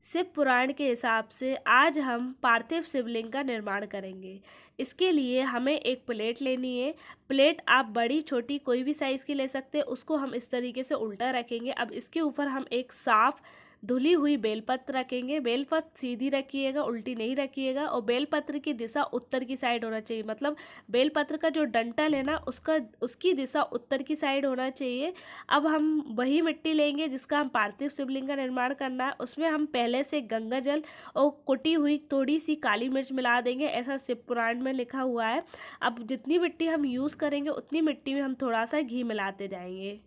शिव पुराण के हिसाब से आज हम पार्थिव शिवलिंग का निर्माण करेंगे। इसके लिए हमें एक प्लेट लेनी है। प्लेट आप बड़ी छोटी कोई भी साइज़ की ले सकते हैं। उसको हम इस तरीके से उल्टा रखेंगे। अब इसके ऊपर हम एक साफ धुली हुई बेलपत्र रखेंगे। बेलपत्र सीधी रखिएगा, उल्टी नहीं रखिएगा, और बेलपत्र की दिशा उत्तर की साइड होना चाहिए। मतलब बेलपत्र का जो डंठल है ना, उसका उसकी दिशा उत्तर की साइड होना चाहिए। अब हम वही मिट्टी लेंगे जिसका हम पार्थिव शिवलिंग का निर्माण करना है। उसमें हम पहले से गंगा जल और कुटी हुई थोड़ी सी काली मिर्च मिला देंगे, ऐसा शिव पुराण में लिखा हुआ है। अब जितनी मिट्टी हम यूज़ करेंगे उतनी मिट्टी में हम थोड़ा सा घी मिलाते जाएंगे।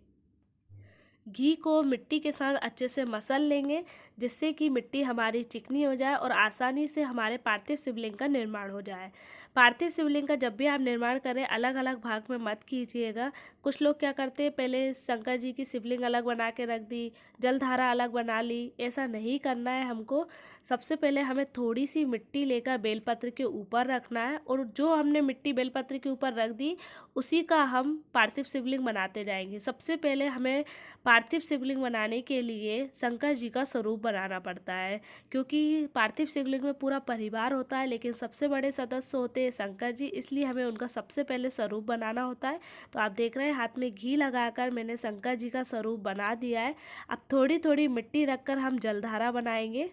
घी को मिट्टी के साथ अच्छे से मसल लेंगे, जिससे कि मिट्टी हमारी चिकनी हो जाए और आसानी से हमारे पार्थिव शिवलिंग का निर्माण हो जाए। पार्थिव शिवलिंग का जब भी आप निर्माण करें, अलग अलग भाग में मत कीजिएगा। कुछ लोग क्या करते हैं, पहले शंकर जी की शिवलिंग अलग बना के रख दी, जलधारा अलग बना ली। ऐसा नहीं करना है हमको। सबसे पहले हमें थोड़ी सी मिट्टी लेकर बेलपत्र के ऊपर रखना है, और जो हमने मिट्टी बेलपत्र के ऊपर रख दी उसी का हम पार्थिव शिवलिंग बनाते जाएंगे। सबसे पहले हमें पार्थिव शिवलिंग बनाने के लिए शंकर जी का स्वरूप बनाना पड़ता है, क्योंकि पार्थिव शिवलिंग में पूरा परिवार होता है, लेकिन सबसे बड़े सदस्य होते हैं शंकर जी, इसलिए हमें उनका सबसे पहले स्वरूप बनाना होता है। तो आप देख रहे हैं हाथ में घी लगाकर मैंने शंकर जी का स्वरूप बना दिया है। अब थोड़ी थोड़ी मिट्टी रखकर हम जलधारा बनाएंगे।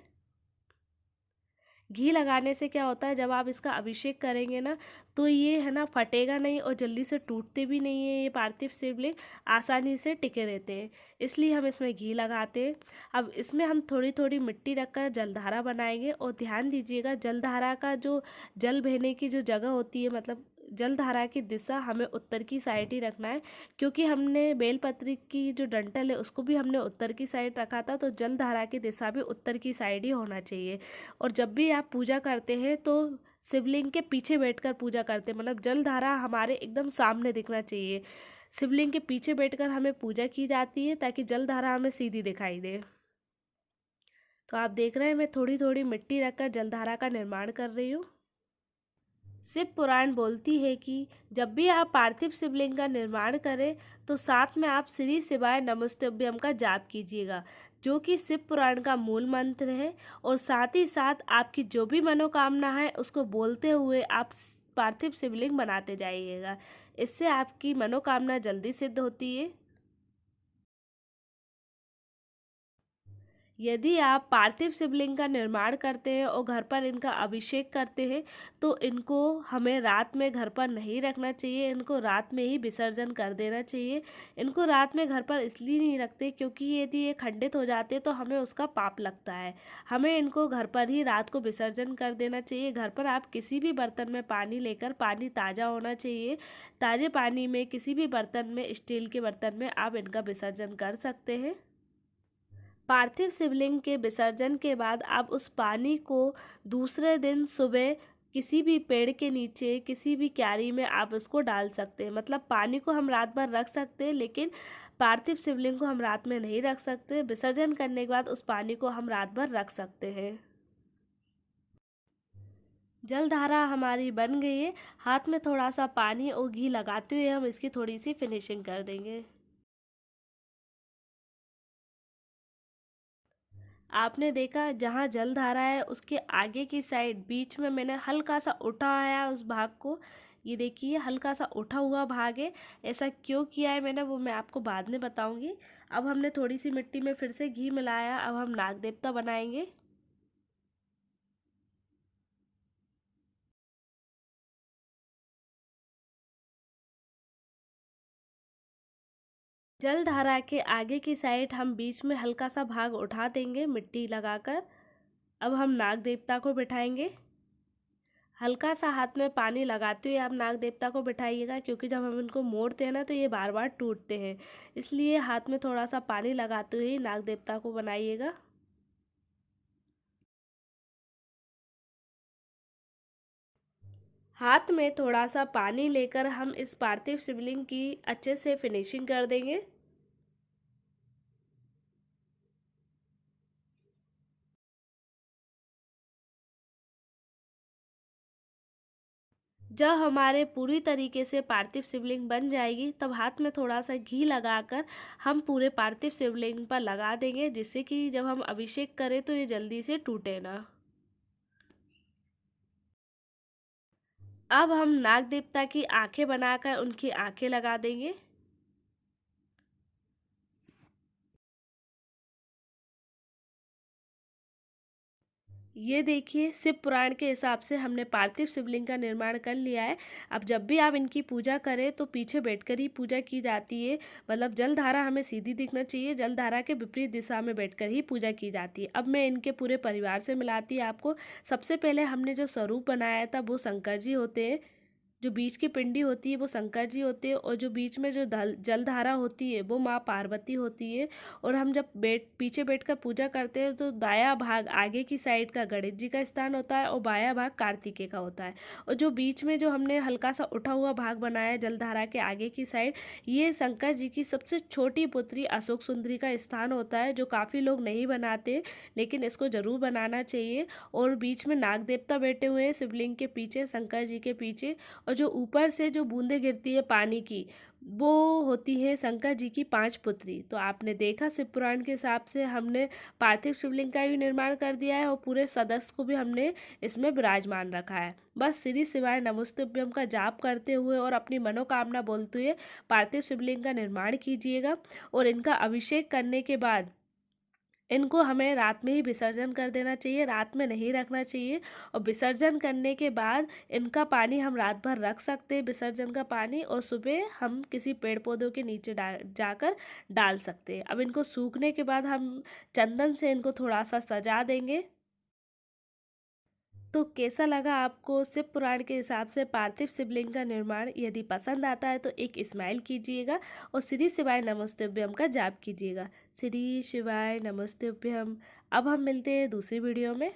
घी लगाने से क्या होता है, जब आप इसका अभिषेक करेंगे ना, तो ये है ना फटेगा नहीं और जल्दी से टूटते भी नहीं है। ये पार्थिव शिवलिंग आसानी से टिके रहते हैं, इसलिए हम इसमें घी लगाते हैं। अब इसमें हम थोड़ी थोड़ी मिट्टी रखकर जलधारा बनाएंगे, और ध्यान दीजिएगा जलधारा का जो जल बहने की जो जगह होती है, मतलब जलधारा की दिशा हमें उत्तर की साइड ही रखना है, क्योंकि हमने बेलपत्री की जो डंठल है उसको भी हमने उत्तर की साइड रखा था, तो जलधारा की दिशा भी उत्तर की साइड ही होना चाहिए। और जब भी आप पूजा करते हैं तो शिवलिंग के पीछे बैठकर पूजा करते हैं, मतलब जलधारा हमारे एकदम सामने दिखना चाहिए। शिवलिंग के पीछे बैठकर हमें पूजा की जाती है, ताकि जलधारा हमें सीधी दिखाई दे। तो आप देख रहे हैं मैं थोड़ी थोड़ी मिट्टी रखकर जलधारा का निर्माण कर रही हूँ। शिव पुराण बोलती है कि जब भी आप पार्थिव शिवलिंग का निर्माण करें, तो साथ में आप श्री शिवाय नमस्तुभ्यम का जाप कीजिएगा, जो कि शिव पुराण का मूल मंत्र है। और साथ ही साथ आपकी जो भी मनोकामना है उसको बोलते हुए आप पार्थिव शिवलिंग बनाते जाइएगा। इससे आपकी मनोकामना जल्दी सिद्ध होती है। यदि आप पार्थिव शिवलिंग का निर्माण करते हैं और घर पर इनका अभिषेक करते हैं, तो इनको हमें रात में घर पर नहीं रखना चाहिए। इनको रात में ही विसर्जन कर देना चाहिए। इनको रात में घर पर इसलिए नहीं रखते क्योंकि यदि ये खंडित हो जाते हैं तो हमें उसका पाप लगता है। हमें इनको घर पर ही रात को विसर्जन कर देना चाहिए। घर पर आप किसी भी बर्तन में पानी लेकर, पानी ताज़ा होना चाहिए, ताज़े पानी में किसी भी बर्तन में, स्टील के बर्तन में आप इनका विसर्जन कर सकते हैं। पार्थिव शिवलिंग के विसर्जन के बाद आप उस पानी को दूसरे दिन सुबह किसी भी पेड़ के नीचे, किसी भी क्यारी में आप उसको डाल सकते हैं। मतलब पानी को हम रात भर रख सकते हैं, लेकिन पार्थिव शिवलिंग को हम रात में नहीं रख सकते। विसर्जन करने के बाद उस पानी को हम रात भर रख सकते हैं। जलधारा हमारी बन गई है। हाथ में थोड़ा सा पानी और घी लगाते हुए हम इसकी थोड़ी सी फिनिशिंग कर देंगे। आपने देखा जहाँ जलधारा है उसके आगे की साइड बीच में मैंने हल्का सा उठाया उस भाग को। ये देखिए हल्का सा उठा हुआ भाग है। ऐसा क्यों किया है मैंने, वो मैं आपको बाद में बताऊंगी। अब हमने थोड़ी सी मिट्टी में फिर से घी मिलाया। अब हम नाग देवता बनाएंगे। जलधारा के आगे की साइड हम बीच में हल्का सा भाग उठा देंगे मिट्टी लगाकर। अब हम नाग देवता को बिठाएंगे। हल्का सा हाथ में पानी लगाते हुए आप नाग देवता को बिठाइएगा, क्योंकि जब हम इनको मोड़ते हैं ना तो ये बार बार टूटते हैं। इसलिए हाथ में थोड़ा सा पानी लगाते हुए ही नाग देवता को बनाइएगा। हाथ में थोड़ा सा पानी लेकर हम इस पार्थिव शिवलिंग की अच्छे से फिनिशिंग कर देंगे। जब हमारे पूरी तरीके से पार्थिव शिवलिंग बन जाएगी तब हाथ में थोड़ा सा घी लगाकर हम पूरे पार्थिव शिवलिंग पर लगा देंगे, जिससे कि जब हम अभिषेक करें तो ये जल्दी से टूटे ना। अब हम नाग देवता की आंखें बनाकर उनकी आंखें लगा देंगे। ये देखिए, शिव पुराण के हिसाब से हमने पार्थिव शिवलिंग का निर्माण कर लिया है। अब जब भी आप इनकी पूजा करें तो पीछे बैठकर ही पूजा की जाती है। मतलब जलधारा हमें सीधी दिखना चाहिए, जलधारा के विपरीत दिशा में बैठकर ही पूजा की जाती है। अब मैं इनके पूरे परिवार से मिलाती है आपको। सबसे पहले हमने जो स्वरूप बनाया था वो शंकर जी होते हैं। जो बीच की पिंडी होती है वो शंकर जी होते हैं, और जो बीच में जो जलधारा होती है वो माँ पार्वती होती है। और हम जब पीछे बैठकर पूजा करते हैं तो दाया भाग आगे की साइड का गणेश जी का स्थान होता है और बाया भाग कार्तिकेय का होता है। और जो बीच में जो हमने हल्का सा उठा हुआ भाग बनाया है जलधारा के आगे की साइड, ये शंकर जी की सबसे छोटी पुत्री अशोक सुंदरी का स्थान होता है, जो काफ़ी लोग नहीं बनाते, लेकिन इसको जरूर बनाना चाहिए। और बीच में नाग देवता बैठे हुए हैं शिवलिंग के पीछे, शंकर जी के पीछे। और जो ऊपर से जो बूंदें गिरती है पानी की, वो होती है शंकर जी की 5 पुत्री। तो आपने देखा, शिव पुराण के हिसाब से हमने पार्थिव शिवलिंग का भी निर्माण कर दिया है और पूरे सदस्य को भी हमने इसमें विराजमान रखा है। बस श्री शिवाय नमस्तुभ्यम का जाप करते हुए और अपनी मनोकामना बोलते हुए पार्थिव शिवलिंग का निर्माण कीजिएगा। और इनका अभिषेक करने के बाद इनको हमें रात में ही विसर्जन कर देना चाहिए, रात में नहीं रखना चाहिए। और विसर्जन करने के बाद इनका पानी हम रात भर रख सकते हैं, विसर्जन का पानी, और सुबह हम किसी पेड़ पौधों के नीचे जाकर डाल सकते हैं। अब इनको सूखने के बाद हम चंदन से इनको थोड़ा सा सजा देंगे। तो कैसा लगा आपको शिव पुराण के हिसाब से पार्थिव शिवलिंग का निर्माण? यदि पसंद आता है तो एक स्माइल कीजिएगा और श्री शिवाय नमस्तुभ्यम का जाप कीजिएगा। श्री शिवाय नमस्तुभ्यम। अब हम मिलते हैं दूसरी वीडियो में।